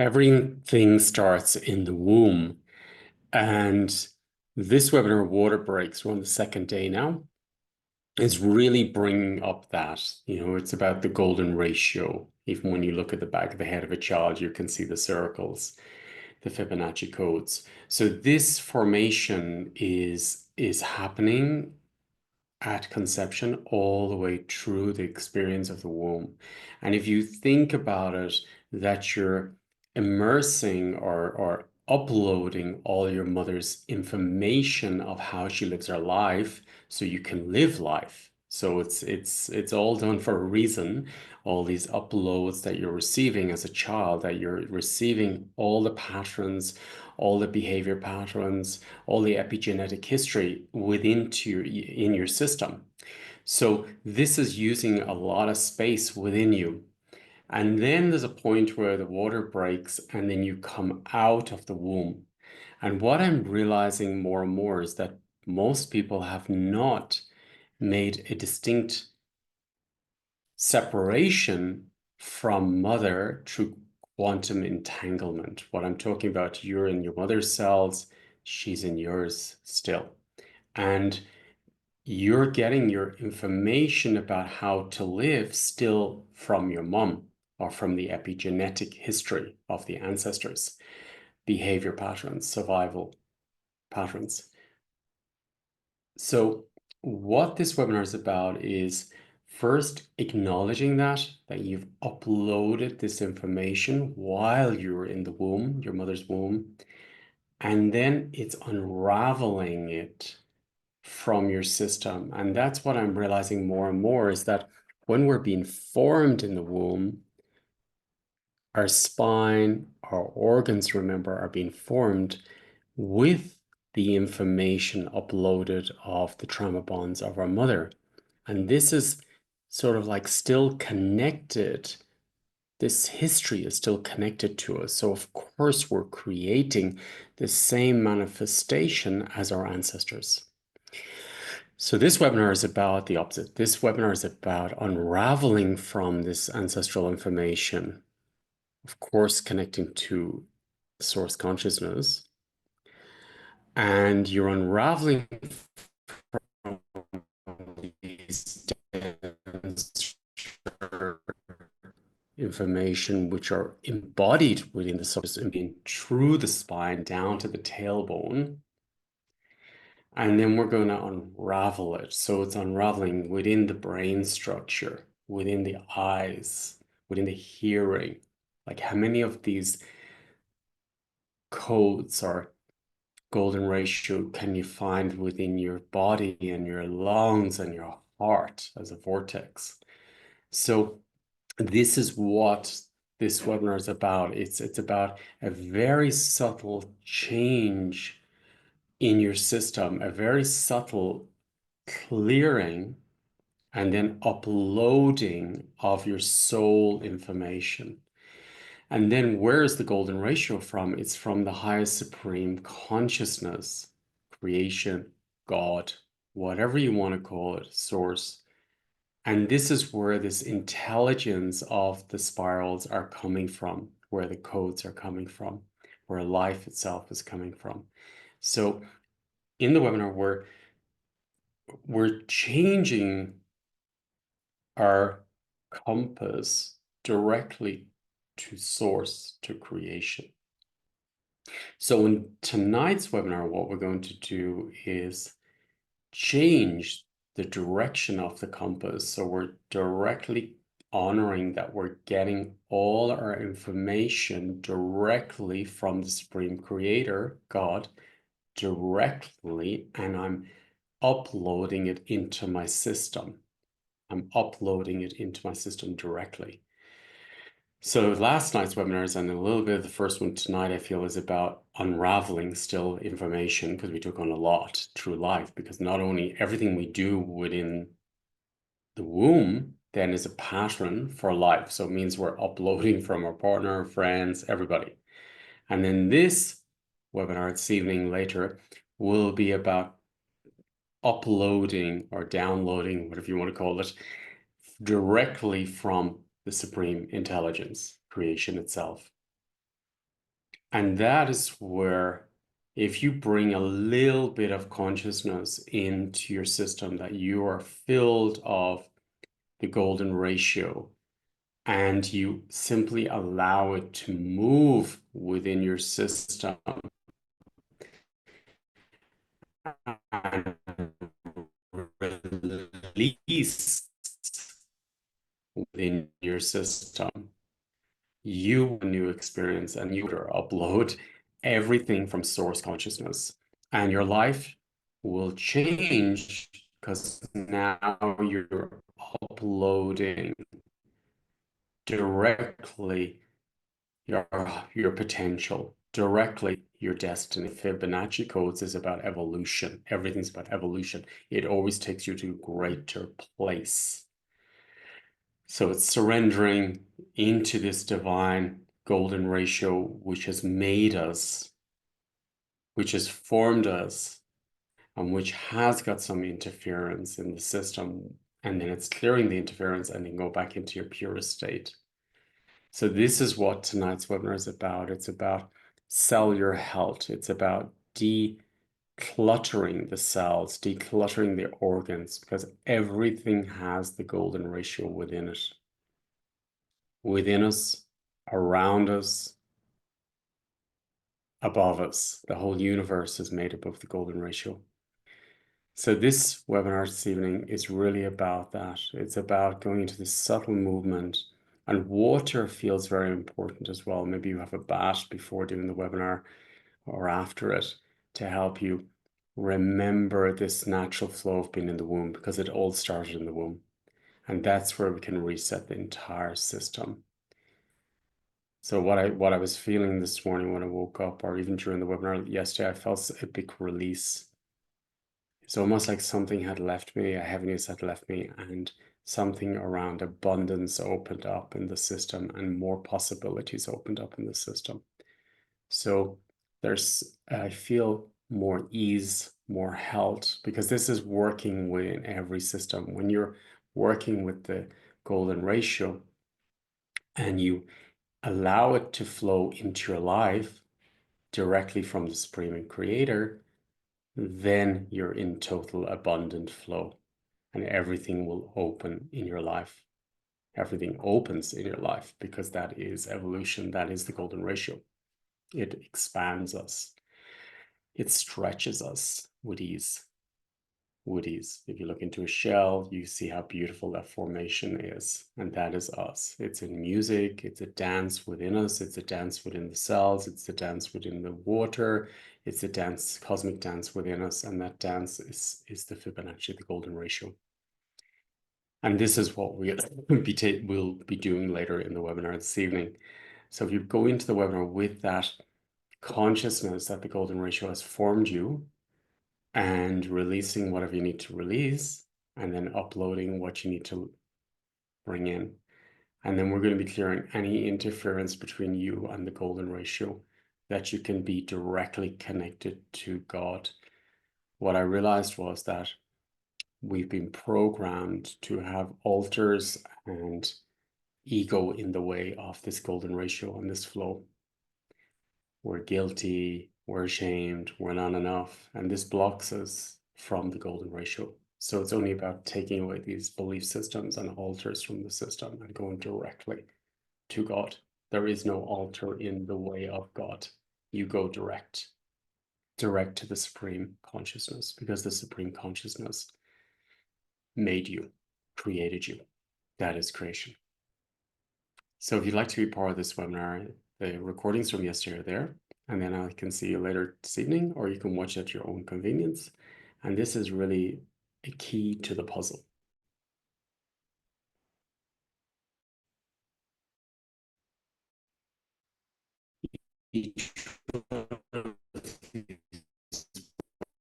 Everything starts in the womb. And this webinar, Water Breaks, we're on the second day now, is really bringing up that, it's about the golden ratio. Even when you look at the back of the head of a child, you can see the circles, the Fibonacci codes. So this formation is happening at conception all the way through the experience of the womb. And if you think about it, that you're immersing or uploading all your mother's information of how she lives her life so you can live life. So it's all done for a reason. All these uploads that you're receiving as a child, that you're receiving all the patterns, all the behavior patterns, all the epigenetic history in your system. So this is using a lot of space within you. And then there's a point where the water breaks and then you come out of the womb. And what I'm realizing more and more is that most people have not made a distinct separation from mother through quantum entanglement. What I'm talking about, you're in your mother's cells, she's in yours still. And you're getting your information about how to live still from your mom or from the epigenetic history of the ancestors, behavior patterns, survival patterns. So what this webinar is about is first acknowledging that you've uploaded this information while you're in the womb, your mother's womb, and then it's unraveling it from your system. And that's what I'm realizing more and more is that when we're being formed in the womb, our spine, our organs, remember, are being formed with the information uploaded of the trauma bonds of our mother. And this is sort of like still connected. This history is still connected to us. So of course we're creating the same manifestation as our ancestors. So this webinar is about the opposite. This webinar is about unraveling from this ancestral information, of course, connecting to source consciousness, and you're unraveling from these information which are embodied within the substance and being through the spine down to the tailbone. And then we're going to unravel it. So it's unraveling within the brain structure, within the eyes, within the hearing. Like how many of these codes or golden ratio can you find within your body and your lungs and your heart as a vortex? So this is what this webinar is about. It's about a very subtle change in your system, a very subtle clearing and then uploading of your soul information. And then where is the golden ratio from? It's from the highest supreme consciousness, creation, God, whatever you want to call it, source. And this is where this intelligence of the spirals are coming from, where the codes are coming from, where life itself is coming from. So in the webinar, we're changing our compass directly to source, to creation. So in tonight's webinar, what we're going to do is change the direction of the compass. So we're directly honoring that we're getting all our information directly from the Supreme Creator, God, directly, and I'm uploading it into my system. I'm uploading it into my system directly. So last night's webinars and a little bit of the first one tonight, I feel, is about unraveling still information because we took on a lot through life, because not only everything we do within the womb then is a pattern for life. So it means we're uploading from our partner, friends, everybody. And then this webinar this evening later will be about uploading or downloading, whatever you want to call it, directly from the supreme intelligence, creation itself. And that is where, if you bring a little bit of consciousness into your system, that you are filled of the golden ratio, and you simply allow it to move within your system and release within your system, you have a new experience, and you upload everything from source consciousness, and your life will change because now you're uploading directly your potential, directly your destiny. Fibonacci codes is about evolution. Everything's about evolution. It always takes you to a greater place. So it's surrendering into this divine golden ratio, which has made us, which has formed us, and which has got some interference in the system. And then it's clearing the interference and then go back into your purest state. So this is what tonight's webinar is about. It's about cellular health. It's about decluttering the cells, decluttering the organs, because everything has the golden ratio within it. Within us, around us, above us. The whole universe is made up of the golden ratio. So this webinar this evening is really about that. It's about going into this subtle movement, and water feels very important as well. Maybe you have a bath before doing the webinar or after it to help you remember this natural flow of being in the womb, because it all started in the womb. And that's where we can reset the entire system. So what I was feeling this morning when I woke up, or even during the webinar yesterday, I felt a big release. It's almost like something had left me, a heaviness had left me, and something around abundance opened up in the system, and more possibilities opened up in the system. So I feel more ease, more health, because this is working within every system. When you're working with the golden ratio and you allow it to flow into your life directly from the Supreme Creator, then you're in total abundant flow, and everything will open in your life. Everything opens in your life, because that is evolution. That is the golden ratio. It expands us. It stretches us with ease. Woodies. If you look into a shell, you see how beautiful that formation is. And that is us. It's in music, it's a dance within us, it's a dance within the cells, it's a dance within the water, it's a dance, cosmic dance within us. And that dance is the Fibonacci, the golden ratio. And this is what we'll be doing later in the webinar this evening. So if you go into the webinar with that consciousness that the golden ratio has formed you, and releasing whatever you need to release, and then uploading what you need to bring in. And then we're going to be clearing any interference between you and the golden ratio, that you can be directly connected to God. What I realized was that we've been programmed to have altars and ego in the way of this golden ratio and this flow. We're guilty, we're ashamed, we're not enough, and this blocks us from the golden ratio. So it's only about taking away these belief systems and altars from the system and going directly to God. There is no altar in the way of God. You go direct to the Supreme Consciousness, because the Supreme Consciousness made you, created you. That is creation. So if you'd like to be part of this webinar, the recordings from yesterday are there, and then I can see you later this evening, or you can watch at your own convenience. And this is really a key to the puzzle. Each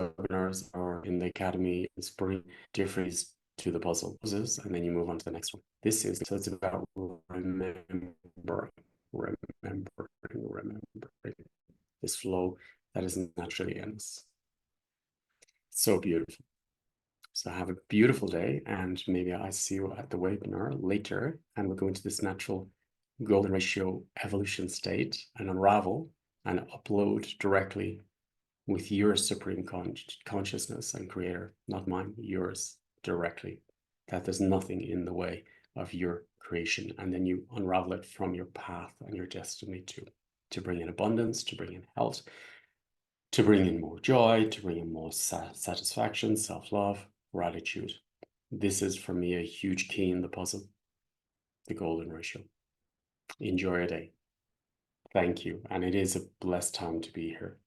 webinars are in the Academy is bring different to the puzzle, and then you move on to the next one. So it's about remembering this flow that is naturally in us. So beautiful. So have a beautiful day, and maybe I see you at the webinar later, and we'll go into this natural golden ratio evolution state and unravel and upload directly with your supreme consciousness and creator, not mine, yours directly, that there's nothing in the way of your creation. And then you unravel it from your path and your destiny to bring in abundance, to bring in health, to bring in more joy, to bring in more satisfaction, self-love, gratitude. This is for me a huge key in the puzzle, the golden ratio. Enjoy your day. Thank you. And it is a blessed time to be here.